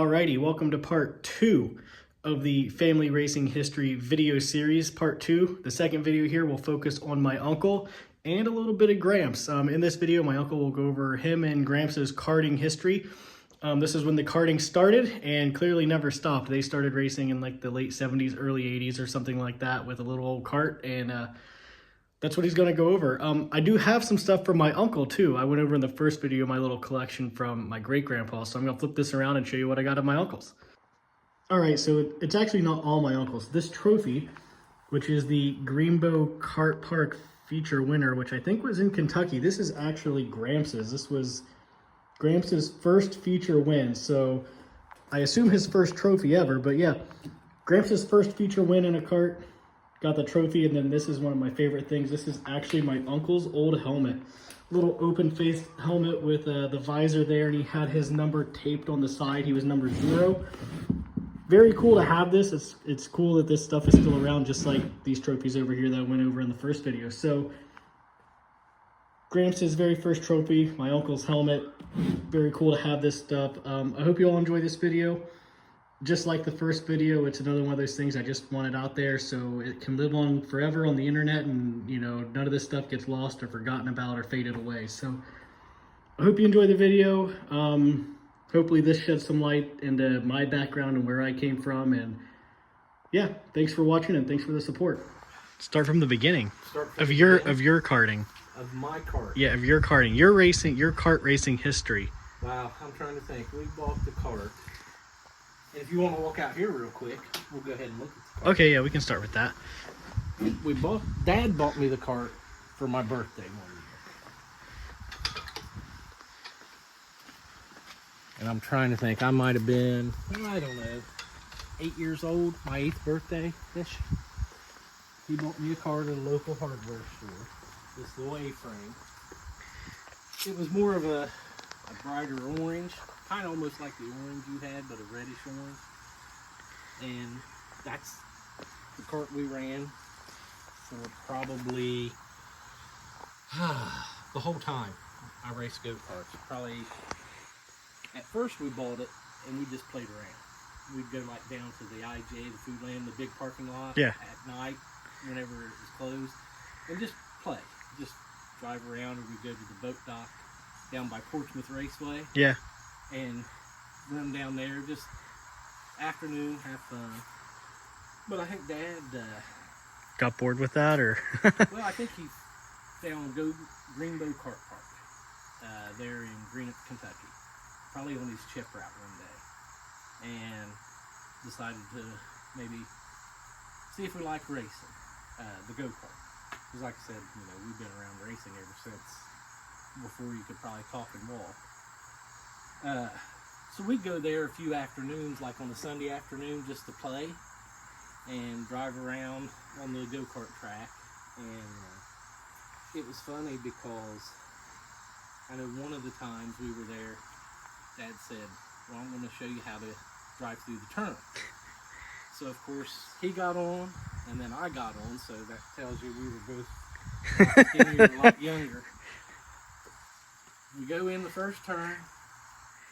Alrighty, welcome to part 2 of the Family Racing History video series. Part 2, the second video here will focus on my uncle and a little bit of Gramps. In this video, my uncle will go over him and Gramps' karting history. This is when the karting started and clearly never stopped. They started racing in like the late 70s, early 80s or something like that with a little old kart, and that's what he's going to go over. I do have some stuff from my uncle, too. I went over in the first video my little collection from my great-grandpa, so I'm going to flip this around and show you what I got of my uncle's. All right, so it's actually not all my uncle's. This trophy, which is the Greenbow Kart Park feature winner, which I think was in Kentucky, this is actually Gramps'. This was Gramps' first feature win, so I assume his first trophy ever, but yeah, Gramps' first feature win in a kart. Got the trophy, and then this is one of my favorite things. This is actually my uncle's old helmet. Little open-faced helmet with the visor there, and he had his number taped on the side. He was number 0. Very cool to have this. It's cool that this stuff is still around, just like these trophies over here that I went over in the first video. So, Gramps' very first trophy, my uncle's helmet. Very cool to have this stuff. I hope you all enjoy this video. Just like the first video, it's another one of those things I just wanted out there so it can live on forever on the internet, and you know, none of this stuff gets lost or forgotten about or faded away. So I hope you enjoy the video. Hopefully this sheds some light into my background and where I came from, and yeah, thanks for watching and thanks for the support. Start from the beginning. Of your karting. Of my kart. Yeah, of your karting. Your kart racing history. Wow, I'm trying to think. We bought the kart. And if you want to walk out here real quick, we'll go ahead and look at the kart. Okay, yeah, we can start with that. Dad bought me the kart for my birthday one year. And I'm trying to think, I might have been, I don't know, 8 years old, my 8th birthday-ish. He bought me a kart at a local hardware store, this little A-frame. It was more of a brighter orange, kind of almost like the orange you had, but a reddish orange. And that's the kart we ran for probably the whole time I raced go-karts. Probably, at first we bought it and we just played around. We'd go like down to the IJ, the Food Land, the big parking lot at night whenever it was closed, and just play. Just drive around, or we'd go to the boat dock down by Portsmouth Raceway. Yeah. And run down there, just afternoon, have fun. But I think Dad got bored with that, or? Well, I think he found Greenbow Kart Park there in Greenup, Kentucky. Probably on his chip route one day, and decided to maybe see if we like racing the go-kart. Because like I said, you know, we've been around racing ever since before you could probably talk and walk. So we'd go there a few afternoons, like on a Sunday afternoon, just to play and drive around on the go-kart track. And it was funny because I know one of the times we were there, Dad said, well, I'm going to show you how to drive through the turn. So of course he got on and then I got on, so that tells you we were both a lot skinnier and a lot younger. We go in the first turn.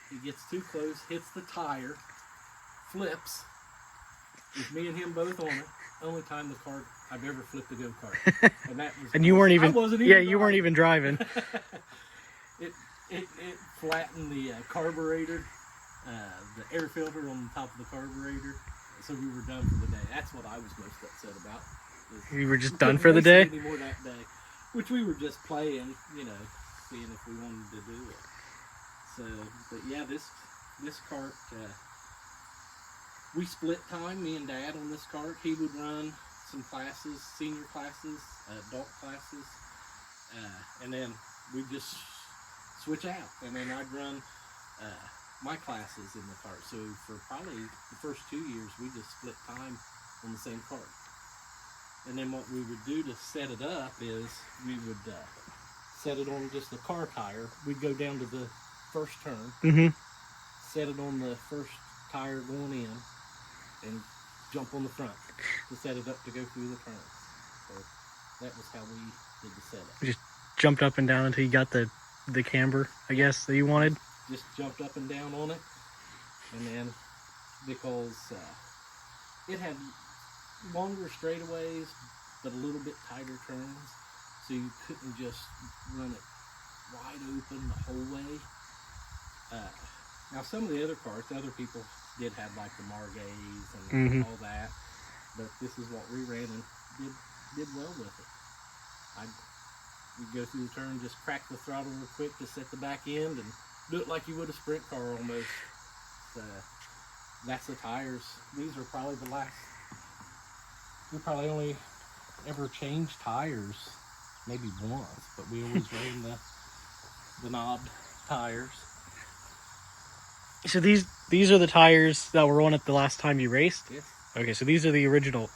He gets too close, hits the tire, flips. With me and him both on it. Only time the kart I've ever flipped a go-kart. And that was. And you weren't even. I wasn't even. Yeah, driving. You weren't even driving. It flattened the carburetor, the air filter on the top of the carburetor. So we were done for the day. That's what I was most upset about. You were just done for the day. Anymore that day, which we were just playing, you know, seeing if we wanted to do it. So, but yeah, this kart, we split time, me and Dad, on this kart. He would run some classes, senior classes, adult classes, and then we'd just switch out. And then I'd run my classes in the kart. So for probably the first 2 years, we just split time on the same kart. And then what we would do to set it up is we would set it on just the car tire. We'd go down to the first turn, set it on the first tire going in, and jump on the front to set it up to go through the turn. So that was how we did the setup. You just jumped up and down until you got the camber, I guess, that you wanted. Just jumped up and down on it. And then because it had longer straightaways, but a little bit tighter turns, so you couldn't just run it wide open the whole way. Now some of the other karts, other people did have like the Margays and all that, but this is what we ran and did well with it. You'd go through the turn, just crack the throttle real quick to set the back end and do it like you would a sprint car almost. That's the tires. These are probably the last. We probably only ever changed tires maybe once, but we always ran the knobbed tires. So these are the tires that were on it the last time you raced? Yes. Okay, so these are the original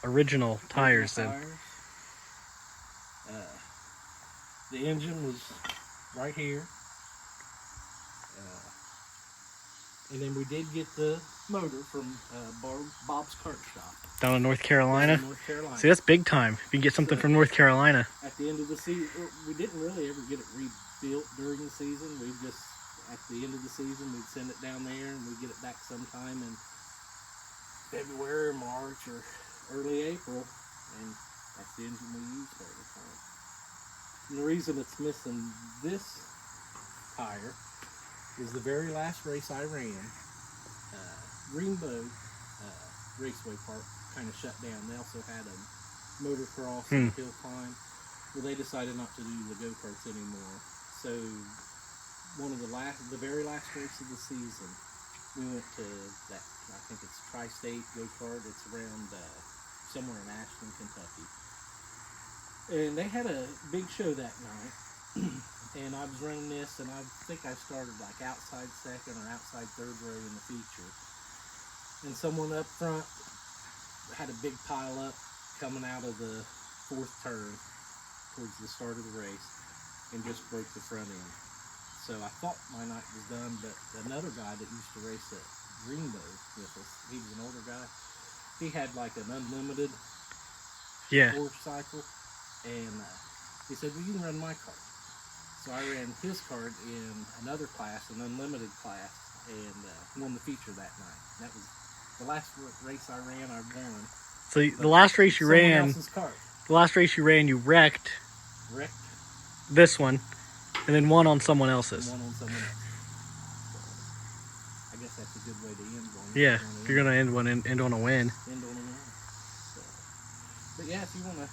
tires then. The engine was right here. And then we did get the motor from Bob's Kart Shop. Down in North Carolina? North Carolina. See, that's big time. If you can get something from North Carolina. At the end of the season, we didn't really ever get it rebuilt during the season. We just, at the end of the season, we'd send it down there and we'd get it back sometime in February, March, or early April. And that's the engine we used all the time. And the reason it's missing this tire is the very last race I ran, Greenbow Raceway Park kind of shut down. They also had a motocross and hill climb. Well, they decided not to do the go-karts anymore. So the very last race of the season, we went to that, I think it's Tri-State Go-Kart. It's around somewhere in Ashland, Kentucky. And they had a big show that night. And I was running this, and I think I started like outside second or outside third row in the feature. And someone up front had a big pile up coming out of the fourth turn towards the start of the race and just broke the front end. So I thought my night was done, but another guy that used to race at Greenbow with us, he was an older guy, he had like an unlimited motorcycle, and he said, well, you can run my car. So I ran his card in another class, an unlimited class, and won the feature that night. That was the last race I ran. I won. So the last race you ran, you wrecked this one, and then won on someone else's. Won on someone else. So I guess that's a good way to end one. Yeah, if you're gonna end on a win. End on a win. So, but yeah, if you want to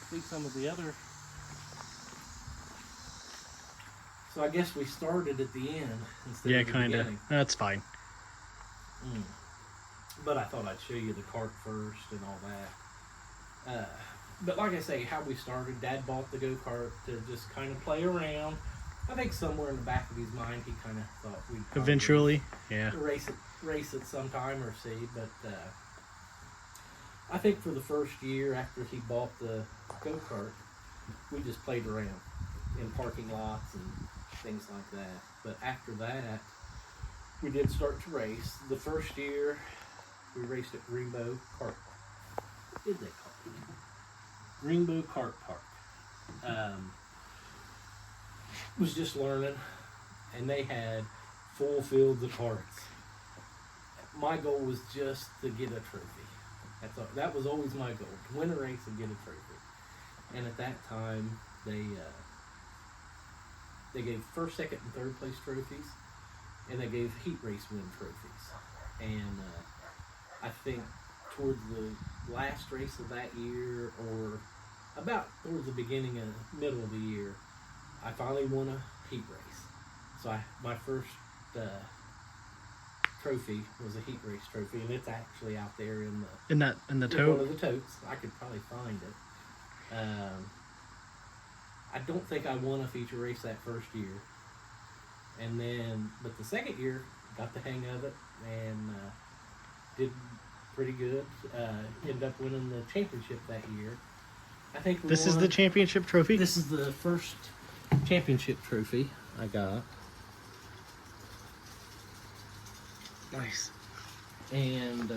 see some of the other. So I guess we started at the end instead of the beginning. That's fine. But I thought I'd show you the kart first and all that. But like I say, how we started, Dad bought the go-kart to just kind of play around. I think somewhere in the back of his mind, he kind of thought we'd eventually, race it sometime or see. But I think for the first year after he bought the go-kart, we just played around in parking lots and things like that. But after that, we did start to race. The first year, we raced at Greenbow Kart. What did they call it? Greenbow Kart Park. Was just learning, and they had full fields of karts. My goal was just to get a trophy. That's all. That was always my goal: to win a race and get a trophy. And at that time, they gave first, second, and third place trophies, and they gave heat race win trophies. And I think towards the last race of that year, or about towards the middle of the year, I finally won a heat race. So my first trophy was a heat race trophy, and it's actually out there in the tote. One of the totes. I could probably find it. I don't think I won a feature race that first year, but the second year got the hang of it and did pretty good. Ended up winning the championship that year. I think this is the championship trophy. This is the first championship trophy I got. Nice. And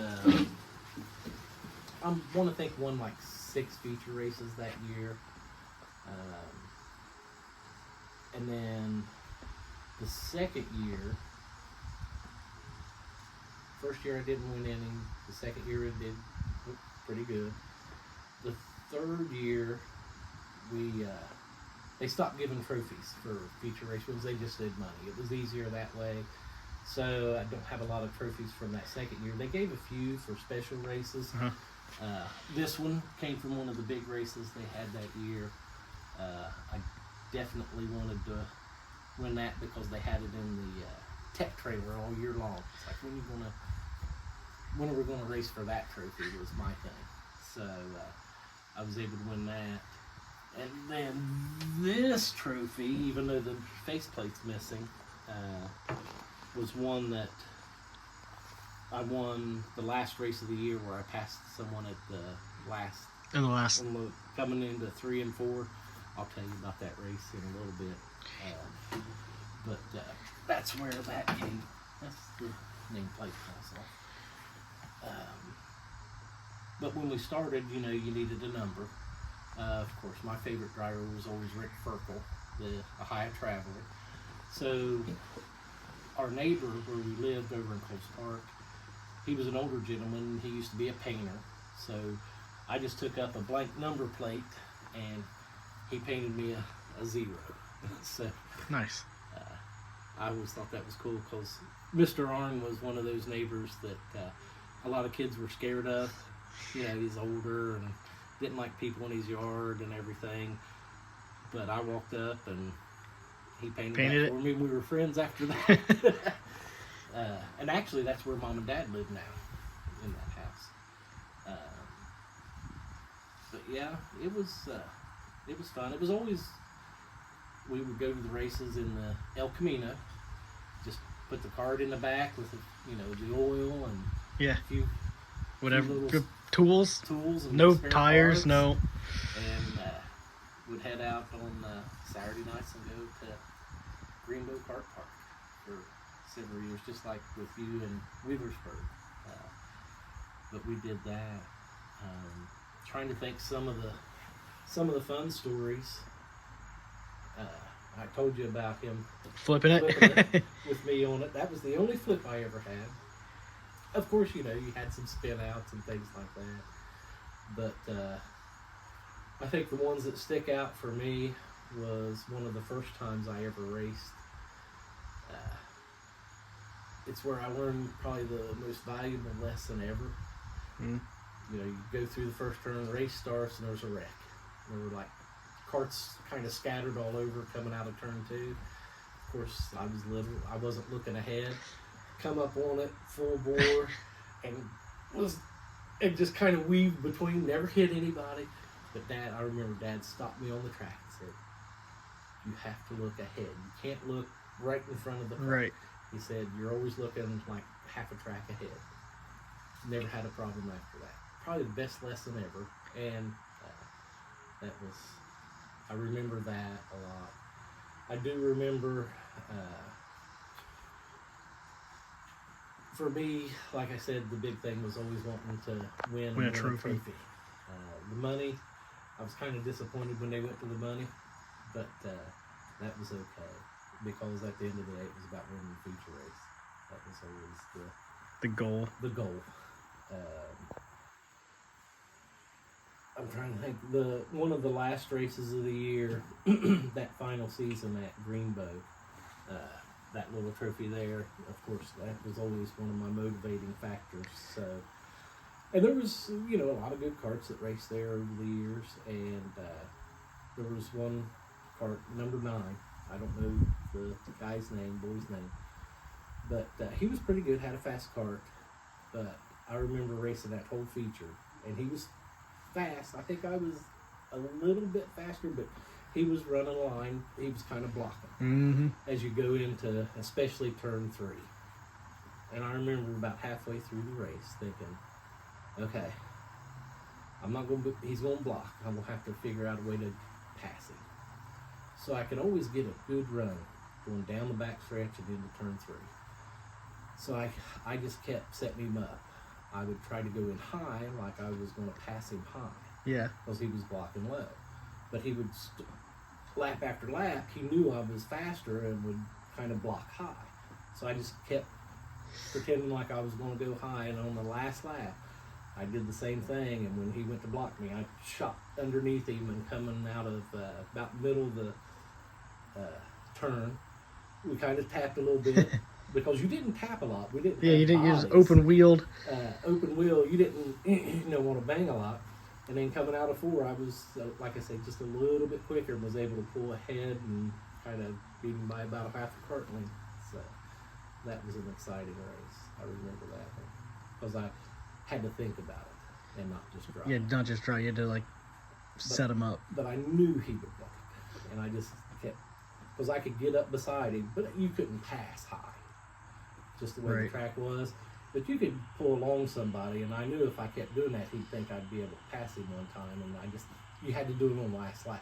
I want to think won like 6 feature races that year. And then the second year, first year I didn't win any. The second year it did pretty good. The third year, they stopped giving trophies for feature race wins. They just did money. It was easier that way. So I don't have a lot of trophies from that second year. They gave a few for special races. This one came from one of the big races they had that year. I definitely wanted to win that because they had it in the tech trailer all year long. It's like, when are we gonna race for that trophy was my thing. So I was able to win that. And then this trophy, even though the faceplate's missing, was one that I won the last race of the year where I passed someone at the last. Coming into 3 and 4. I'll tell you about that race in a little bit. But that's where that came. That's the nameplate also. But when we started, you needed a number. Of course, my favorite driver was always Rick Ferkel, the Ohio Traveler. So our neighbor where we lived over in Colts Park, he was an older gentleman. He used to be a painter. So I just took up a blank number plate and he painted me a 0. So nice. I always thought that was cool because Mr. Arn was one of those neighbors that a lot of kids were scared of. He's older and didn't like people in his yard and everything. But I walked up and he painted that for me. We were friends after that. And actually, that's where Mom and Dad live now, in that house. But yeah, it was fun. It was always, we would go to the races in the El Camino, just put the cart in the back with the oil and a few good tools and no spare tires, parts. no. And would head out on Saturday nights and go to Greenbow Kart Park for several years, just like with you in Wheelersburg. But we did that. Trying to think some of the fun stories. I told you about him flipping it with me on it. That was the only flip I ever had. Of course, you had some spin outs and things like that. But I think the ones that stick out for me was one of the first times I ever raced. It's where I learned probably the most valuable lesson ever. You go through the first turn, the race starts, and there's a wreck. There were like carts kind of scattered all over coming out of turn 2. Of course, I was little. I wasn't looking ahead. Come up on it full bore and just kind of weaved between, never hit anybody. But I remember Dad stopped me on the track and said, "You have to look ahead. You can't look right in front of the car." Right. He said, "You're always looking like half a track ahead." Never had a problem after that. Probably the best lesson ever. And I remember that a lot. I do remember, for me, like I said, the big thing was always wanting to win a trophy. The money, I was kind of disappointed when they went to the money, but that was okay, because at the end of the day, it was about winning the feature race. That was always the goal. The goal. I'm trying to think. One of the last races of the year, that final season at Greenbow, that little trophy there, of course, that was always one of my motivating factors. So, and there was, a lot of good karts that raced there over the years, and there was one kart, number 9. I don't know the guy's name, boy's name, but he was pretty good, had a fast kart, but I remember racing that whole feature, and he was fast. I think I was a little bit faster, but he was running a line. He was kind of blocking as you go into, especially turn 3. And I remember about halfway through the race thinking, okay, he's going to block. I'm going to have to figure out a way to pass him. So I could always get a good run going down the back stretch and into turn 3. So I just kept setting him up. I would try to go in high, like I was going to pass him high. Yeah. Because he was blocking low. But he would, lap after lap, he knew I was faster and would kind of block high. So I just kept pretending like I was going to go high, and on the last lap, I did the same thing. And when he went to block me, I shot underneath him, and coming out of about the middle of the turn, we kind of tapped a little bit because you didn't tap a lot. We didn't. Yeah, have you didn't use bodies. open wheeled. Open wheel. You didn't want to bang a lot. And then coming out of 4, I was, like I said, just a little bit quicker, was able to pull ahead and kind of beat him by about a half a cart length. So that was an exciting race. I remember that one because I had to think about it and not just drive. Yeah, not just try. You had to like set him up. But I knew he would block, and I just kept, because I could get up beside him, but you couldn't pass high, just the way Right. the track was. But you could pull along somebody, and I knew if I kept doing that, he'd think I'd be able to pass him one time, and you had to do it on the last lap,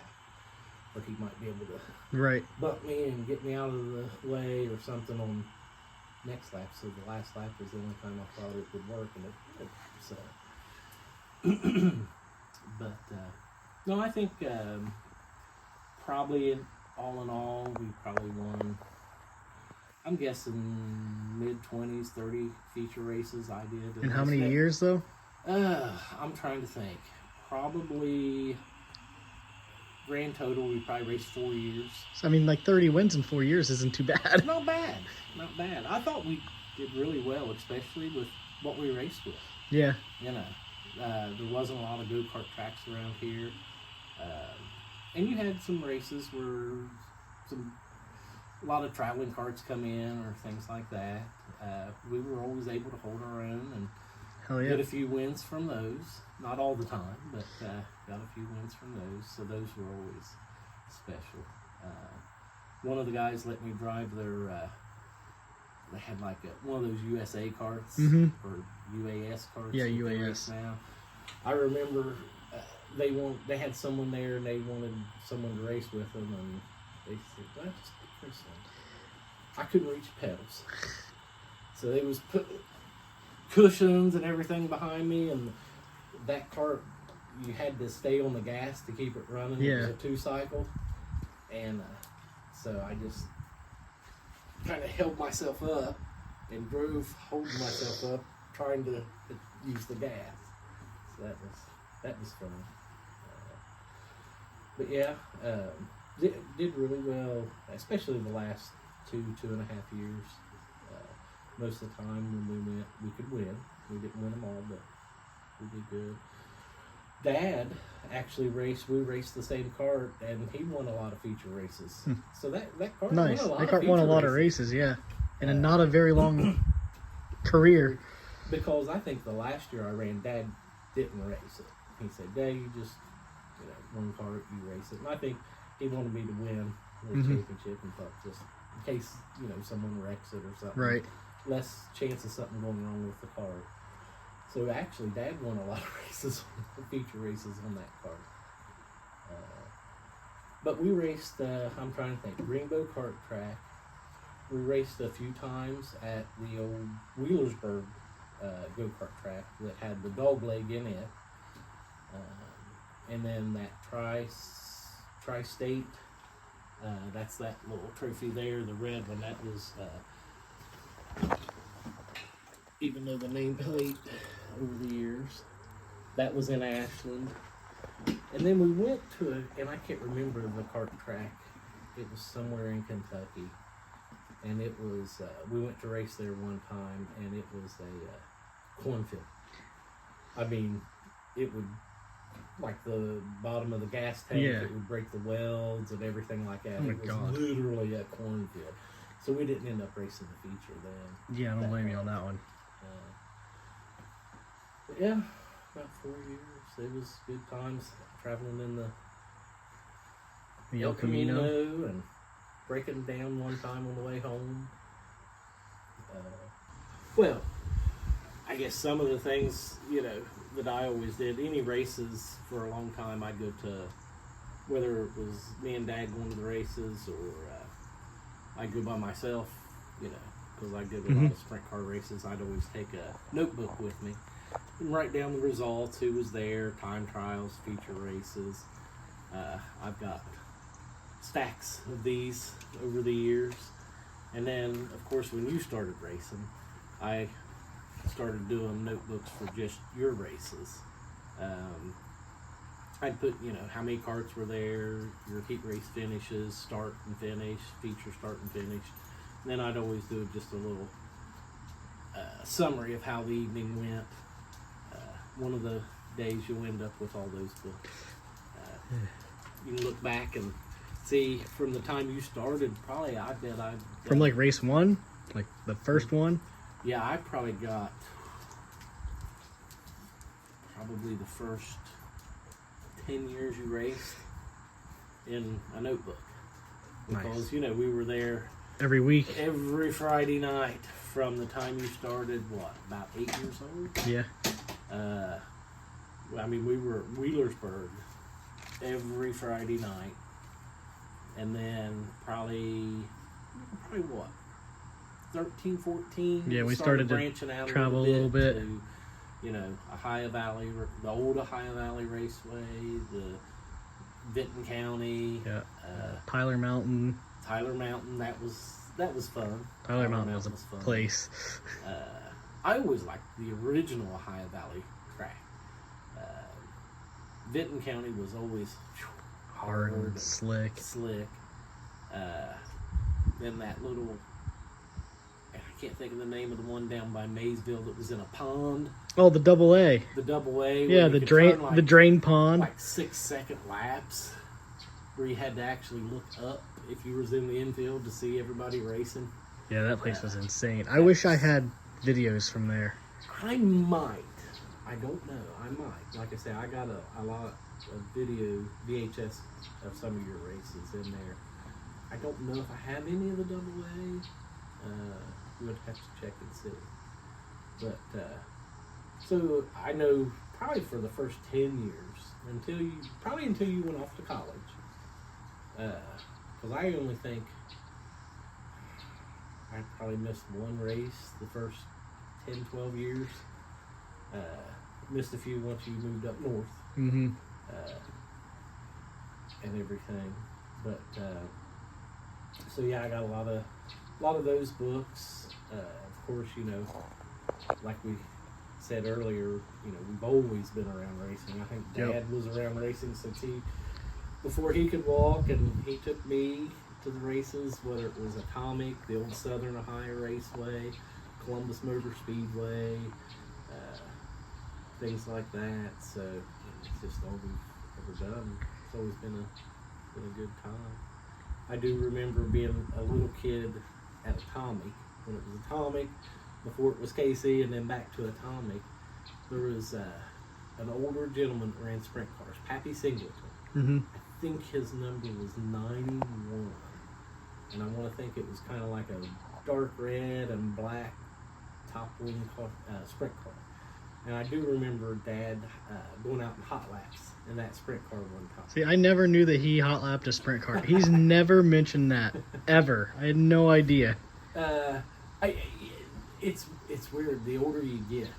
or he might be able to Right. bump me and get me out of the way or something on next lap. So the last lap was the only time I thought it would work, and it did. So, but no, I think probably all in all, we probably won. I'm guessing mid-20s, 30 feature races I did. In how many years though? I'm trying to think. Probably grand total, we probably raced 4 years. So, I mean, like 30 wins in 4 years isn't too bad. Not bad, not bad. I thought we did really well, especially with what we raced with. Yeah. You know, there wasn't a lot of go-kart tracks around here. And you had some races where a lot of traveling carts come in or things like that. We were always able to hold our own and Hell yeah. get a few wins from those. Not all the time, but got a few wins from those. So those were always special. One of the guys let me drive their, they had like one of those USA carts or UAS carts. Yeah, that they UAS. race now. I remember they had someone there and they wanted someone to race with them, and they said, "Well, just pick this one." I couldn't reach pedals, so they was putting cushions and everything behind me, and that cart, you had to stay on the gas to keep it running. Yeah. It was a 2-cycle, and so I just kind of held myself up and drove, holding myself up, trying to use the gas. So that was fun. But yeah, did really well, especially the last 2.5 years. Most of the time when we went, we could win. We didn't win them all, but we did good. Dad actually we raced the same kart, and he won a lot of feature races. So that kart Nice. won a lot That of kart won a feature lot of races, yeah. And not a very long career. Because I think the last year I ran, Dad didn't race it. He said, "Dad, you just, one kart, you race it." And I think he wanted me to win the championship and thought just in case, someone wrecks it or something. Right. Less chance of something going wrong with the kart. So actually, Dad won a lot of races, feature races on that kart. But we raced, I'm trying to think, Rainbow Kart Track. We raced a few times at the old Wheelersburg go-kart track that had the dog leg in it. And then that Tri-State, that's that little trophy there, the red one, that was, even though the nameplate over the years, that was in Ashland. And then we went to and I can't remember the kart track. It was somewhere in Kentucky. And it was, we went to race there one time, and it was a cornfield. I mean, it would, like the bottom of the gas tank, Yeah. it would break the welds and everything like that. Oh my It was God. literally a cornfield. So we didn't end up racing the feature then. Yeah, I don't blame you on that one. But yeah, about 4 years. It was good times traveling in the El Camino. and breaking down one time on the way home. Well, I guess some of the things, that I always did, any races for a long time, I'd go to, whether it was me and Dad going to the races or I'd go by myself, because I did a lot of sprint car races. I'd always take a notebook with me and write down the results, who was there, time trials, feature races. I've got stacks of these over the years. And then, of course, when you started racing, I started doing notebooks for just your races. I'd put, how many carts were there, your heat race finishes, start and finish, feature start and finish. And then I'd always do just a little summary of how the evening went. One of the days you'll end up with all those books. You can look back and see from the time you started, probably I bet I've From like race 1, like the first one. Yeah, I probably got the first 10 years you raced in a notebook. Because, Nice. We were there Every week. every Friday night from the time you started, about 8 years old? Yeah. We were at Wheelersburg every Friday night. And then probably 13, 14. Yeah, we started to branching out travel a little bit. To, Ohio Valley, the old Ohio Valley Raceway, the Vinton County, Yeah. Tyler Mountain. Tyler Mountain. That was fun. Tyler Mountain was a fun. place. I always liked the original Ohio Valley track. Vinton County was always Hard and slick. Then that little, I can't think of the name of the one down by Maysville that was in a pond. Oh, the double A. The double A. Yeah, the drain pond. Like 6-second laps, where you had to actually look up if you was in the infield to see everybody racing. Yeah, that place was insane. I wish I had videos from there. I might. I don't know. I might. Like I say, I got a lot of video VHS of some of your races in there. I don't know if I have any of the double A. We would have to check and see. But so I know probably for the first 10 years until you went off to college. Because I only think I probably missed one race the first 10, 12 years. Missed a few once you moved up north. Mm-hmm. And everything. But so yeah, I got a lot of those books. Of course, like we said earlier, we've always been around racing. I think Dad was around racing since before he could walk, and he took me to the races, whether it was Atomic, the old Southern Ohio Raceway, Columbus Motor Speedway, things like that. So it's just all we've ever done. It's always been a good time. I do remember being a little kid at Atomic, when it was Atomic, before it was KC, and then back to Atomic. There was an older gentleman that ran sprint cars, Pappy Singleton. Mm-hmm. I think his number was 91, and I want to think it was kind of like a dark red and black top wing sprint car. And I do remember Dad going out in hot laps in that sprint car one time. See, I never knew that he hot lapped a sprint car. He's never mentioned that, ever. I had no idea. It's weird. The older you get,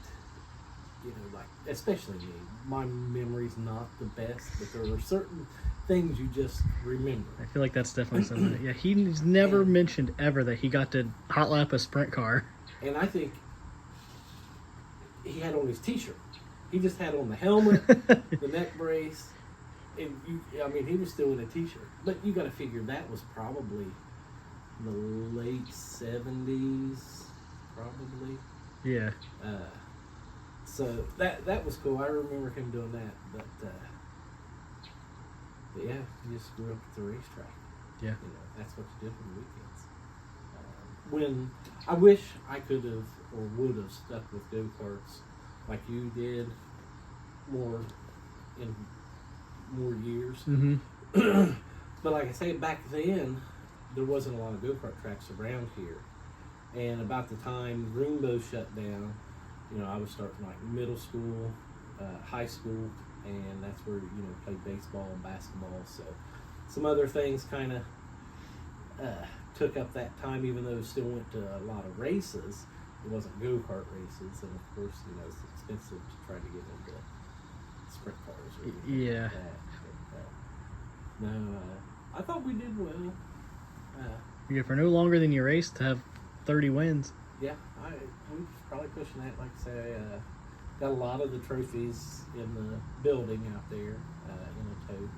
like, especially me, my memory's not the best, but there are certain things you just remember. I feel like that's definitely something. Yeah, he's never mentioned ever that he got to hot lap a sprint car. And I think he had on his t-shirt. He just had on the helmet, the neck brace, and he was still in a t-shirt. But you got to figure that was probably in the late 70s, probably. Yeah. So that was cool. I remember him doing that. But yeah, he just grew up at the racetrack. Yeah. That's what you did on the weekends. When I wish I could have or would have stuck with go-karts like you did in more years. Mm-hmm. But like I say, back then there wasn't a lot of go-kart tracks around here. And about the time Greenbow shut down, I was starting like middle school, high school, and that's where played baseball and basketball. So some other things kind of took up that time, even though still went to a lot of races. It wasn't go-kart races, and of course, it's expensive to try to get into sprint cars or anything Yeah. like that. But, no, I thought we did well. Yeah, for no longer than you raced to have 30 wins. Yeah, we're probably pushing that, like I say, got a lot of the trophies in the building out there in a tote.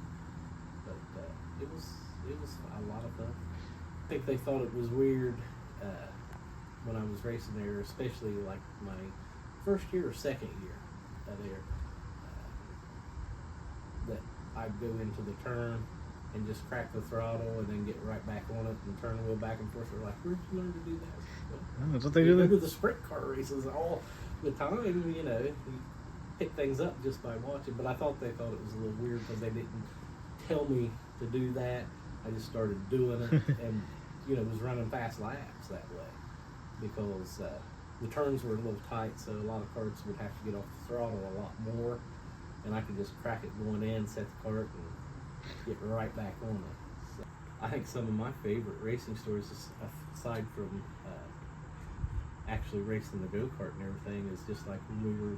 But it was a lot of fun. I think they thought it was weird when I was racing there, especially like my first year or second year there, that I'd go into the turn and just crack the throttle and then get right back on it and turn the wheel back and forth. They're like, "Where'd you learn to do that?" Well, That's what they do. remember the sprint car races all the time, you know. You pick things up just by watching. But I thought they thought it was a little weird because they didn't tell me to do that. I just started doing it and, you know, was running fast laps that way because the turns were a little tight, so a lot of carts would have to get off the throttle a lot more, and I could just crack it going in, set the cart, and get right back on it. So I think some of my favorite racing stories, aside from actually racing the go-kart and everything, is just like when we were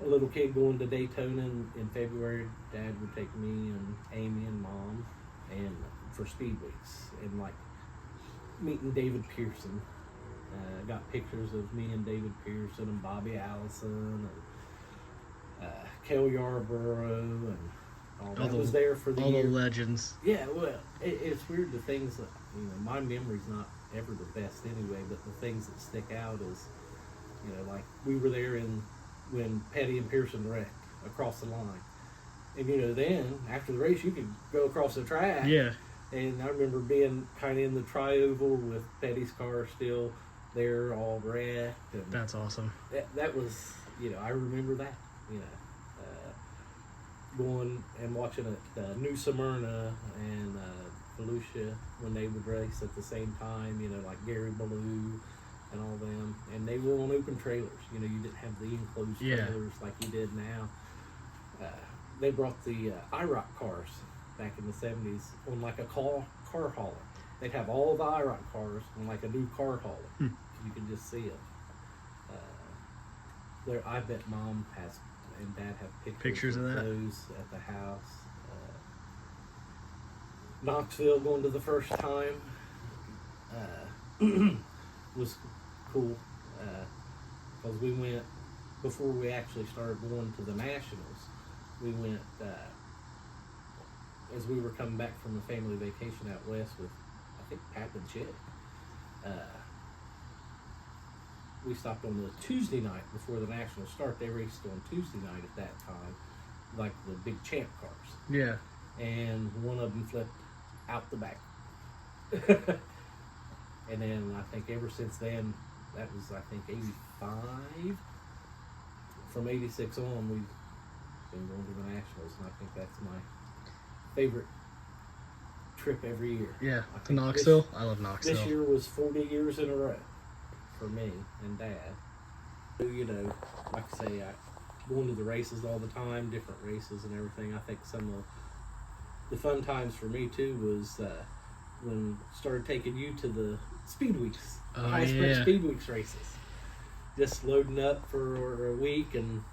a little kid going to Daytona in February. Dad would take me and Amy and Mom and for speed weeks, and like meeting David Pearson. Got pictures of me and David Pearson and Bobby Allison and Kel Yarborough and all that was there for the all year. the legends. Yeah, well, it's weird, the things that, you know, my memory's not ever the best anyway, but the things that stick out is, you know, like we were there when Petty and Pearson wrecked across the line. And, you know, then after the race, you could go across the track. Yeah. And I remember being kind of in the tri-oval with Petty's car still there, all wrecked. And That's awesome. that was, you know, I remember that, you know. Going and watching at New Smyrna and Volusia when they would race at the same time, you know, like Gary Ballou and all them. And they were on open trailers. You know, you didn't have the enclosed trailers like you did now. They brought the IROC cars back in the 70s on like a car hauler. They'd have all the IROC cars on like a new car hauler. You could just see it. There, I bet Mom has and Dad have pictures of that. Those at the house. Knoxville going to the first time was cool because we went before we actually started going to the Nationals. We went as we were coming back from a family vacation out west with, I think, Pap and Chick. We stopped on the Tuesday night before the Nationals start. They raced on Tuesday night at that time, like the big champ cars. Yeah. And one of them flipped out the back. And then I think ever since then, that was I think 85. From 86 on, we've been going to the Nationals, and I think that's my favorite trip every year. Yeah, to Knoxville. I love Knoxville. This year was 40 years in a row for me and Dad. You know, like I say, I going to the races all the time, different races and everything. I think some of the fun times for me too was when started taking you to the Speed Weeks, High Sprint Speed Weeks races. Just loading up for a week and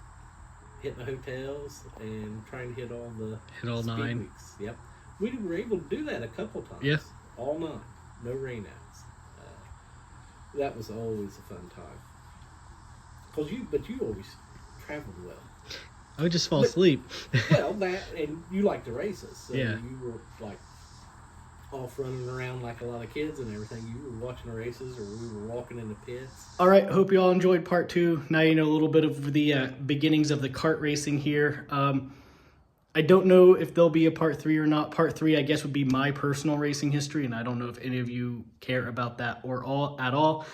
hitting the hotels and trying to hit all Speed 9 Weeks. Yep, we were able to do that a couple times. Yeah, all 9, no rainouts. That was always a fun time. But you always traveled well. I would just fall asleep. Well, that, and you liked the races, so yeah. You were like off running around like a lot of kids and everything. You were watching the races, or we were walking in the pits. All right, hope you all enjoyed part 2. Now you know a little bit of the beginnings of the kart racing here. I don't know if there'll be a part 3 or not. Part 3, I guess, would be my personal racing history, and I don't know if any of you care about that at all.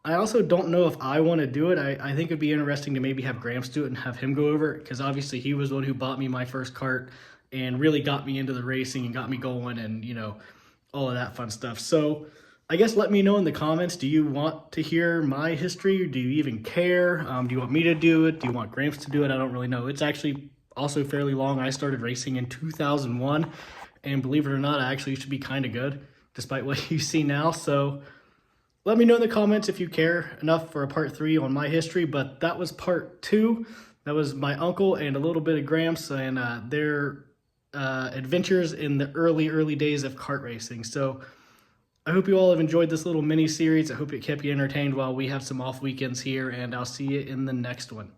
I also don't know if I want to do it. I think it'd be interesting to maybe have Gramps do it and have him go over it, because obviously he was the one who bought me my first kart and really got me into the racing and got me going and, you know, all of that fun stuff. So I guess let me know in the comments, do you want to hear my history? Do you even care? Do you want me to do it? Do you want Gramps to do it? I don't really know. It's actually also fairly long. I started racing in 2001, and believe it or not, I actually used to be kind of good, despite what you see now. So let me know in the comments if you care enough for a part 3 on my history, but that was part 2. That was my uncle and a little bit of Gramps and their adventures in the early days of kart racing. So I hope you all have enjoyed this little mini series. I hope it kept you entertained while we have some off weekends here, and I'll see you in the next one.